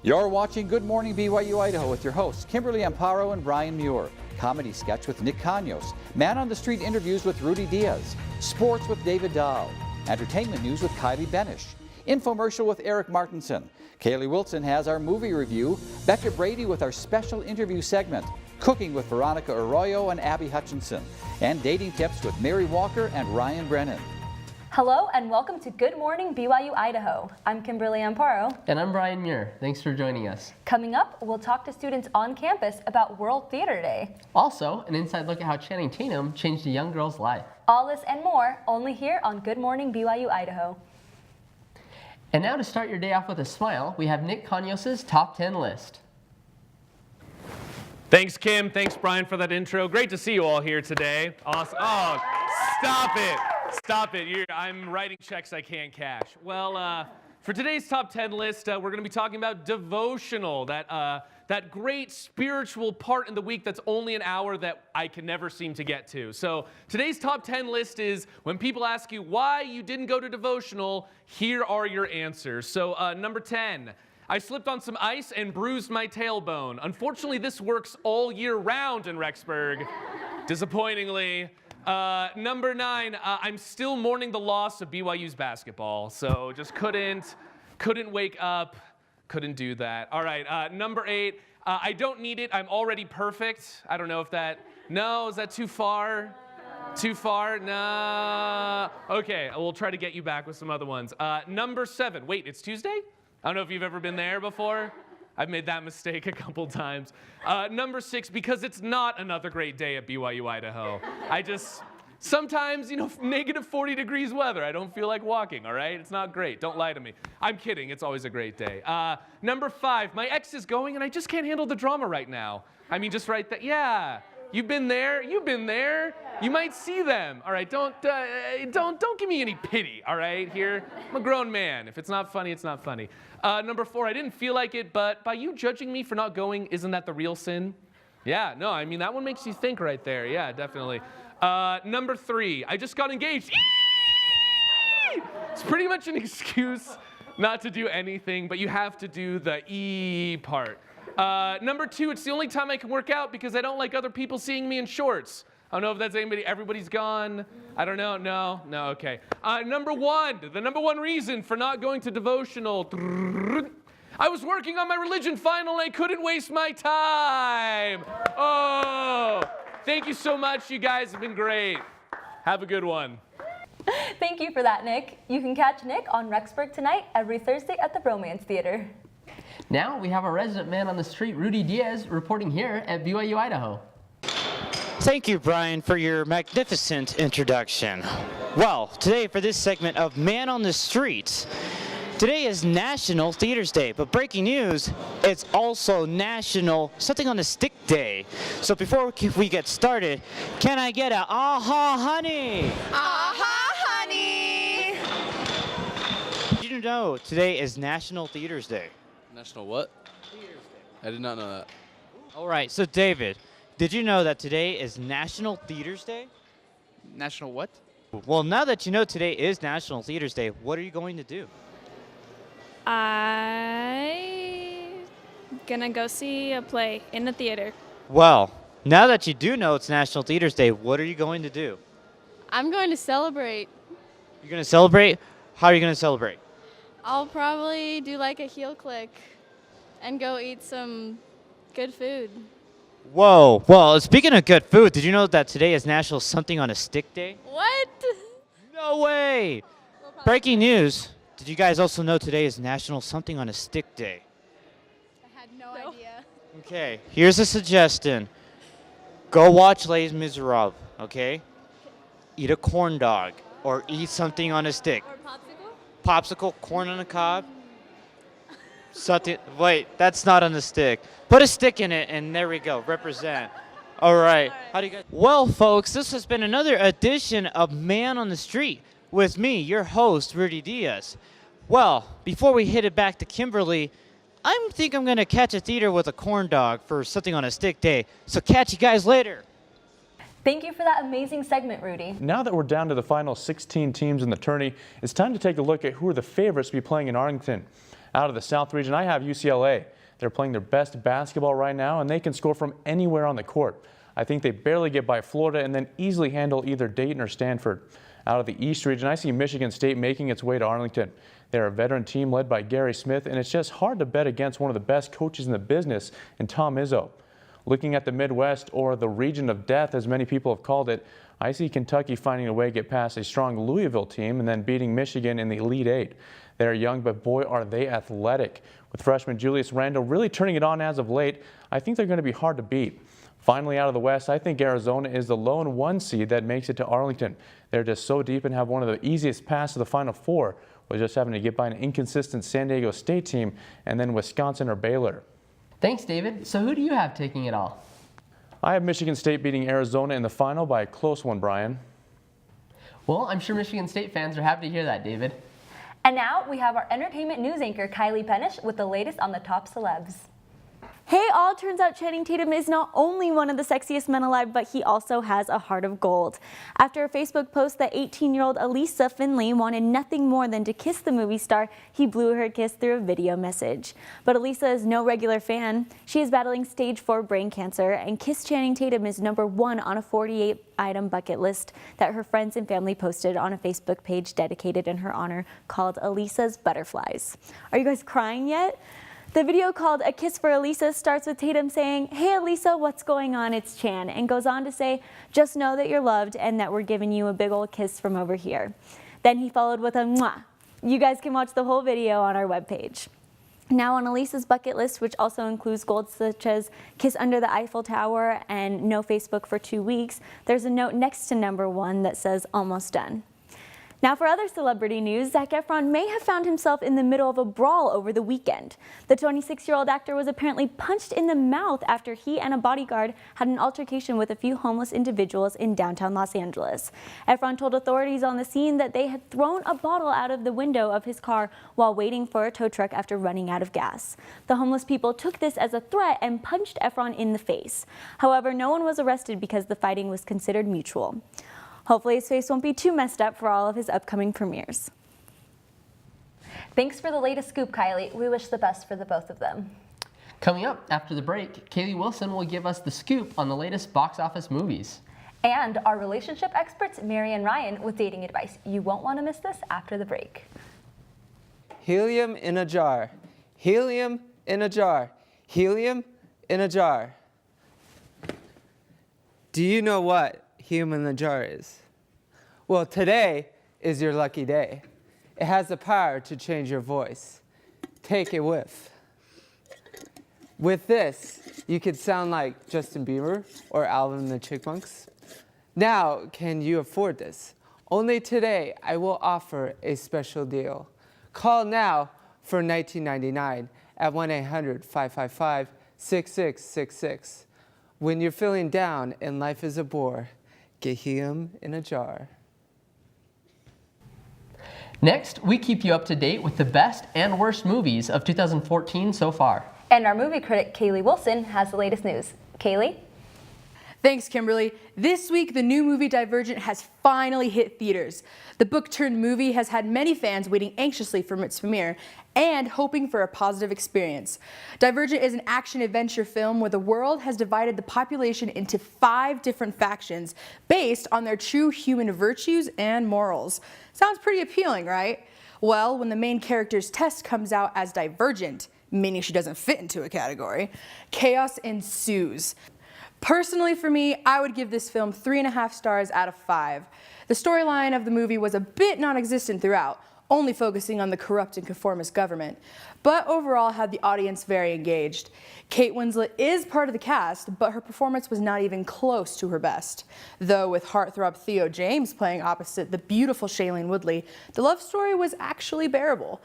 You're watching Good Morning BYU Idaho with your hosts Kimberly Amparo and Brian Muir. Comedy sketch with Nick Conyos. Man on the Street interviews with Rudy Diaz. Sports with David Dow. Entertainment news with Kylie Benish. Infomercial with Eric Martinson. Kaylee Wilson has our movie review. Becca Brady with our special interview segment. Cooking with Veronica Arroyo and Abby Hutchinson. And dating tips with Mary Walker and Ryan Brennan. Hello and welcome to Good Morning BYU Idaho. I'm Kimberly Amparo. And I'm Brian Muir. Thanks for joining us. Coming up, we'll talk to students on campus about World Theater Day. Also, an inside look at how Channing Tatum changed a young girl's life. All this and more, only here on Good Morning BYU Idaho. And now to start your day off with a smile, we have Nick Conyos' Top 10 list. Thanks, Kim. Thanks, Brian, for that intro. Great to see you all here today. Awesome. Oh, stop it. Stop it. I'm writing checks I can't cash. Well, for today's top 10 list, we're going to be talking about devotional, that great spiritual part in the week that's only an hour that I can never seem to get to. So today's top 10 list is when people ask you why you didn't go to devotional, here are your answers. So number 10. I slipped on some ice and bruised my tailbone. Unfortunately, this works all year round in Rexburg, disappointingly. Number 9, I'm still mourning the loss of BYU's basketball, so just couldn't wake up, couldn't do that. All right, number 8, I don't need it, I'm already perfect. I don't know if that, no, is that too far? Too far? No. Okay, we'll try to get you back with some other ones. Number 7, wait, it's Tuesday? I don't know if you've ever been there before. I've made that mistake a couple times. Number 6, because it's not another great day at BYU Idaho. Sometimes, negative 40 degrees weather. I don't feel like walking, all right? It's not great. Don't lie to me. I'm kidding. It's always a great day. Number 5, my ex is going and I just can't handle the drama right now. I mean, just right there. Yeah. You've been there. You've been there. You might see them. All right, don't give me any pity. All right, here I'm a grown man. If it's not funny, it's not funny. Number 4, I didn't feel like it, but by you judging me for not going, isn't that the real sin? Yeah, no, I mean that one makes you think right there. Yeah, definitely. Number 3, I just got engaged. It's pretty much an excuse not to do anything, but you have to do the E part. Number 2, it's the only time I can work out because I don't like other people seeing me in shorts. I don't know if that's anybody. Everybody's gone. I don't know. No, okay. Number 1, the number 1 reason for not going to devotional. I was working on my religion final and I couldn't waste my time. Oh, thank you so much. You guys have been great. Have a good one. Thank you for that, Nick. You can catch Nick on Rexburg tonight every Thursday at the Bromance Theater. Now we have our resident man on the street, Rudy Diaz, reporting here at BYU Idaho. Thank you, Brian, for your magnificent introduction. Well, today for this segment of Man on the Street, today is National Theaters Day, but breaking news, it's also National Something on a Stick Day. So before we get started, can I get a aha honey? Aha honey! Did you know today is National Theaters Day? National what? Theaters Day. I did not know that. All right, so David, did you know that today is National Theaters Day? National what? Well, now that you know today is National Theaters Day, what are you going to do? I'm gonna go see a play in the theater. Well, now that you do know it's National Theaters Day, what are you going to do? I'm going to celebrate. You're going to celebrate? How are you going to celebrate? I'll probably do like a heel click and go eat some good food. Whoa. Well, speaking of good food, did you know that today is National Something on a Stick Day? What? No way. Breaking news. Did you guys also know today is National Something on a Stick Day? I had no idea. Okay, here's a suggestion. Go watch Les Miserables, okay? Eat a corn dog or eat something on a stick. Or popsicle? Popsicle, corn on the cob. Something. Wait, that's not on the stick. Put a stick in it, and there we go. Represent. All right. How do you guys? Well, folks, this has been another edition of Man on the Street with me, your host, Rudy Diaz. Well, before we hit it back to Kimberly, I think I'm gonna catch a theater with a corn dog for Something on a Stick Day. So catch you guys later. Thank you for that amazing segment, Rudy. Now that we're down to the final 16 teams in the tourney, it's time to take a look at who are the favorites to be playing in Arlington. Out of the South region, I have UCLA. They're playing their best basketball right now, and they can score from anywhere on the court. I think they barely get by Florida and then easily handle either Dayton or Stanford. Out of the East region, I see Michigan State making its way to Arlington. They're a veteran team led by Gary Smith, and it's just hard to bet against one of the best coaches in the business in Tom Izzo. Looking at the Midwest, or the region of death as many people have called it, I see Kentucky finding a way to get past a strong Louisville team and then beating Michigan in the Elite Eight. They're young, but boy are they athletic. With freshman Julius Randle really turning it on as of late, I think they're going to be hard to beat. Finally, out of the West, I think Arizona is the lone 1 seed that makes it to Arlington. They're just so deep and have one of the easiest paths to the Final Four, with just having to get by an inconsistent San Diego State team and then Wisconsin or Baylor. Thanks, David. So who do you have taking it all? I have Michigan State beating Arizona in the final by a close one, Brian. Well, I'm sure Michigan State fans are happy to hear that, David. And now we have our entertainment news anchor, Kylie Pennish, with the latest on the top celebs. Hey all, turns out Channing Tatum is not only one of the sexiest men alive, but he also has a heart of gold. After a Facebook post that 18-year-old Elisa Finley wanted nothing more than to kiss the movie star, he blew her a kiss through a video message. But Elisa is no regular fan. She is battling stage 4 brain cancer, and Kiss Channing Tatum is #1 on a 48-item bucket list that her friends and family posted on a Facebook page dedicated in her honor called Elisa's Butterflies. Are you guys crying yet? The video called A Kiss for Elisa starts with Tatum saying, "Hey Elisa, what's going on? It's Chan," and goes on to say, "Just know that you're loved and that we're giving you a big old kiss from over here." Then he followed with a mwah. You guys can watch the whole video on our webpage. Now on Elisa's bucket list, which also includes goals such as kiss under the Eiffel Tower and no Facebook for 2 weeks, there's a note next to #1 that says almost done. Now for other celebrity news, Zac Efron may have found himself in the middle of a brawl over the weekend. The 26-year-old actor was apparently punched in the mouth after he and a bodyguard had an altercation with a few homeless individuals in downtown Los Angeles. Efron told authorities on the scene that they had thrown a bottle out of the window of his car while waiting for a tow truck after running out of gas. The homeless people took this as a threat and punched Efron in the face. However, no one was arrested because the fighting was considered mutual. Hopefully his face won't be too messed up for all of his upcoming premieres. Thanks for the latest scoop, Kylie. We wish the best for the both of them. Coming up after the break, Kaylee Wilson will give us the scoop on the latest box office movies. And our relationship experts, Mary and Ryan, with dating advice. You won't want to miss this after the break. Helium in a jar. Helium in a jar. Helium in a jar. Do you know what helium in a jar is? Well, today is your lucky day. It has the power to change your voice. Take a whiff. With this, you could sound like Justin Bieber or Alvin and the Chipmunks. Now, can you afford this? Only today, I will offer a special deal. Call now for $19.99 at 1-800-555-6666. When you're feeling down and life is a bore, get helium in a jar. Next, we keep you up to date with the best and worst movies of 2014 so far. And our movie critic, Kaylee Wilson, has the latest news. Kaylee? Thanks, Kimberly. This week, the new movie Divergent has finally hit theaters. The book-turned-movie has had many fans waiting anxiously for its premiere and hoping for a positive experience. Divergent is an action-adventure film where the world has divided the population into 5 different factions based on their true human virtues and morals. Sounds pretty appealing, right? Well, when the main character's test comes out as divergent, meaning she doesn't fit into a category, chaos ensues. Personally, for me, I would give this film 3.5 stars out of 5. The storyline of the movie was a bit non-existent throughout, only focusing on the corrupt and conformist government, but overall had the audience very engaged. Kate Winslet is part of the cast, but her performance was not even close to her best. Though with heartthrob Theo James playing opposite the beautiful Shailene Woodley, the love story was actually bearable.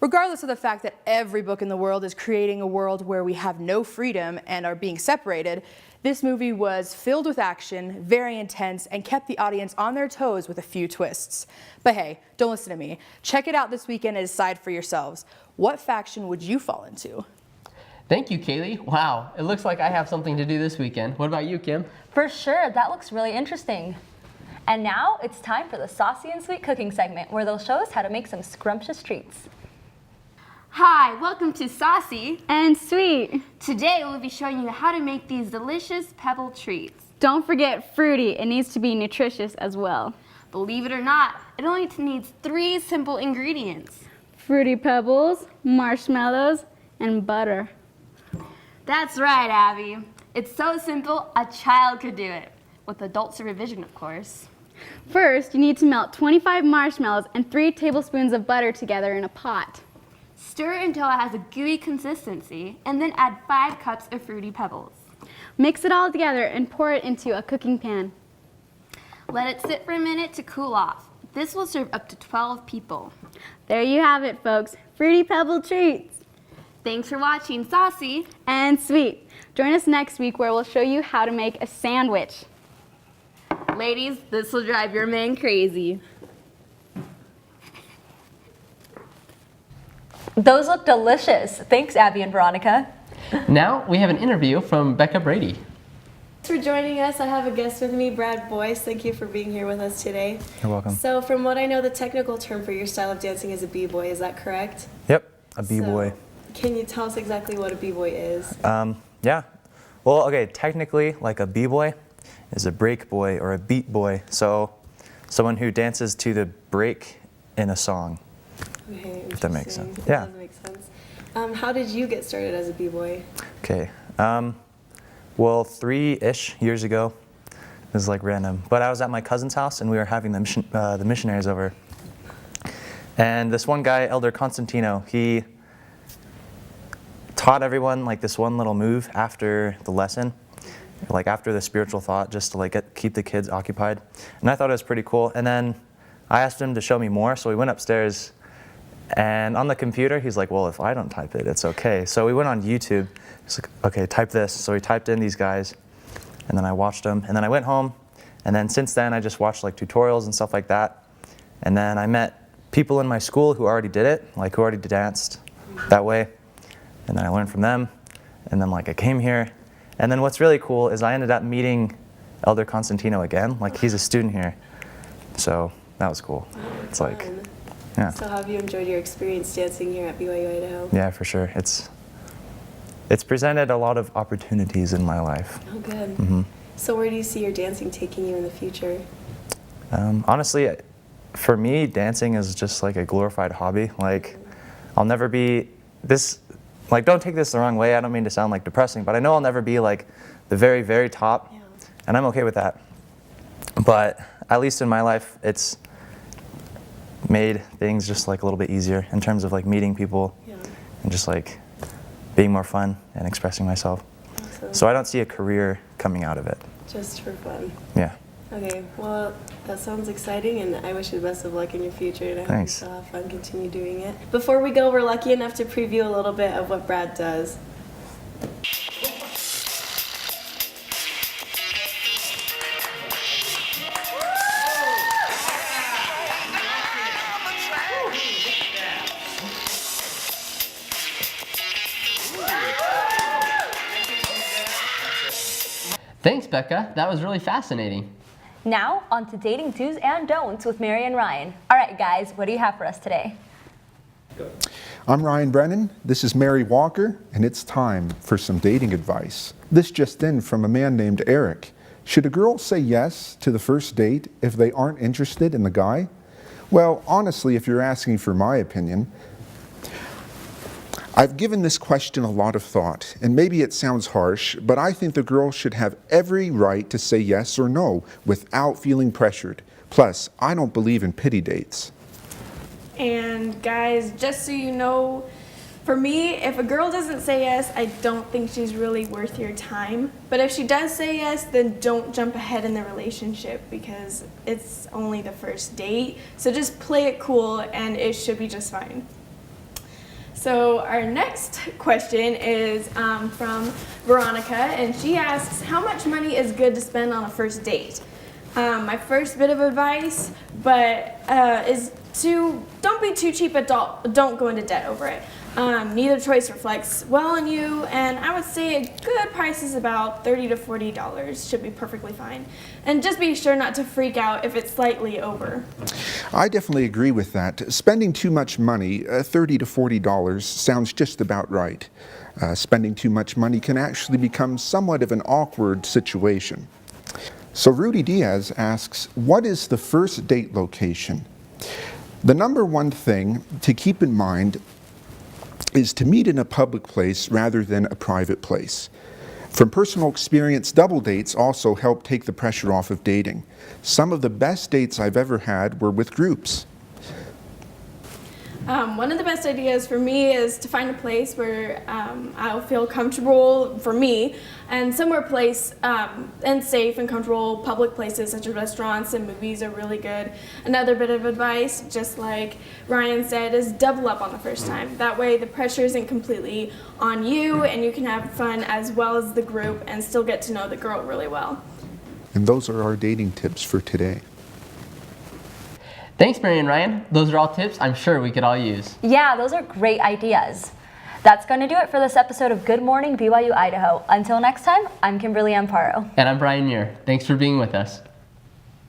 Regardless of the fact that every book in the world is creating a world where we have no freedom and are being separated, this movie was filled with action, very intense, and kept the audience on their toes with a few twists. But hey, don't listen to me. Check it out this weekend and decide for yourselves. What faction would you fall into? Thank you, Kaylee. Wow, it looks like I have something to do this weekend. What about you, Kim? For sure, that looks really interesting. And now it's time for the Saucy and Sweet Cooking segment, where they'll show us how to make some scrumptious treats. Hi, welcome to Saucy and Sweet. Today we'll be showing you how to make these delicious pebble treats. Don't forget fruity. It needs to be nutritious as well. Believe it or not, it only needs 3 simple ingredients. Fruity Pebbles, marshmallows, and butter. That's right, Abby. It's so simple, a child could do it. With adult supervision, of course. First, you need to melt 25 marshmallows and 3 tablespoons of butter together in a pot. Stir until it has a gooey consistency, and then add 5 cups of Fruity Pebbles. Mix it all together and pour it into a cooking pan. Let it sit for a minute to cool off. This will serve up to 12 people. There you have it, folks. Fruity Pebble treats. Thanks for watching Saucy and Sweet. Join us next week where we'll show you how to make a sandwich. Ladies, this will drive your man crazy. Those look delicious. Thanks, Abby and Veronica. Now we have an interview from Becca Brady. Thanks for joining us. I have a guest with me, Brad Boyce. Thank you for being here with us today. You're welcome. So from what I know, the technical term for your style of dancing is a b-boy. Is that correct? Yep, a b-boy. So, can you tell us exactly what a b-boy is? Yeah. Well, okay, technically, like a b-boy is a break boy or a beat boy. So someone who dances to the break in a song. Okay, if that makes sense. That Yeah. does make sense. How did you get started as a b-boy? Okay. Well, 3-ish years ago. This is like random. But I was at my cousin's house and we were having the missionaries over. And this one guy, Elder Constantino, he taught everyone like this one little move after the lesson, like after the spiritual thought, just to like keep the kids occupied. And I thought it was pretty cool. And then I asked him to show me more, so we went upstairs. And on the computer, he's like, well, if I don't type it, it's okay. So we went on YouTube. He's like, okay, type this. So he typed in these guys, and then I watched them. And then I went home, and then since then, I just watched like tutorials and stuff like that. And then I met people in my school who already did it, like who already danced that way. And then I learned from them. And then like I came here. And then what's really cool is I ended up meeting Elder Constantino again. Like he's a student here. So that was cool. It's like, yeah. So how have you enjoyed your experience dancing here at BYU Idaho? Yeah, for sure. It's presented a lot of opportunities in my life. Oh, good. Mm-hmm. So where do you see your dancing taking you in the future? Honestly, for me, dancing is just like a glorified hobby. Like, I'll never be this, like, don't take this the wrong way. I don't mean to sound like depressing, but I know I'll never be like the very, very top, and I'm okay with that. But at least in my life, it's made things just like a little bit easier in terms of like meeting people and just like being more fun and expressing myself. Awesome. So I don't see a career coming out of it. Just for fun. Yeah. Okay, well, that sounds exciting, and I wish you the best of luck in your future, and I hope you Thanks. still have fun, continue doing it. Before we go, we're lucky enough to preview a little bit of what Brad does. Thanks, Becca. That was really fascinating. Now, on to dating do's and don'ts with Mary and Ryan. All right, guys, what do you have for us today? I'm Ryan Brennan, this is Mary Walker, and it's time for some dating advice. This just in from a man named Eric. Should a girl say yes to the first date if they aren't interested in the guy? Well, honestly, if you're asking for my opinion, I've given this question a lot of thought, and maybe it sounds harsh, but I think the girl should have every right to say yes or no without feeling pressured. Plus, I don't believe in pity dates. And guys, just so you know, for me, if a girl doesn't say yes, I don't think she's really worth your time. But if she does say yes, then don't jump ahead in the relationship because it's only the first date. So just play it cool and it should be just fine. So our next question is from Veronica, and she asks, how much money is good to spend on a first date? My first bit of advice, is to don't be too cheap, but don't go into debt over it. Neither choice reflects well on you, and I would say a good price is about $30 to $40 should be perfectly fine. And just be sure not to freak out if it's slightly over. I definitely agree with that. Spending too much money, $30 to $40, sounds just about right. Spending too much money can actually become somewhat of an awkward situation. So Rudy Diaz asks, what is the first date location? The number one thing to keep in mind is to meet in a public place rather than a private place. From personal experience, double dates also help take the pressure off of dating. Some of the best dates I've ever had were with groups. One of the best ideas for me is to find a place where I'll feel comfortable for me, and somewhere and safe and comfortable. Public places such as restaurants and movies are really good. Another bit of advice, just like Ryan said, is double up on the first time. That way the pressure isn't completely on you, and you can have fun as well as the group and still get to know the girl really well. And those are our dating tips for today. Thanks, Mary and Ryan. Those are all tips I'm sure we could all use. Yeah, those are great ideas. That's going to do it for this episode of Good Morning BYU Idaho. Until next time, I'm Kimberly Amparo. And I'm Brian Muir. Thanks for being with us.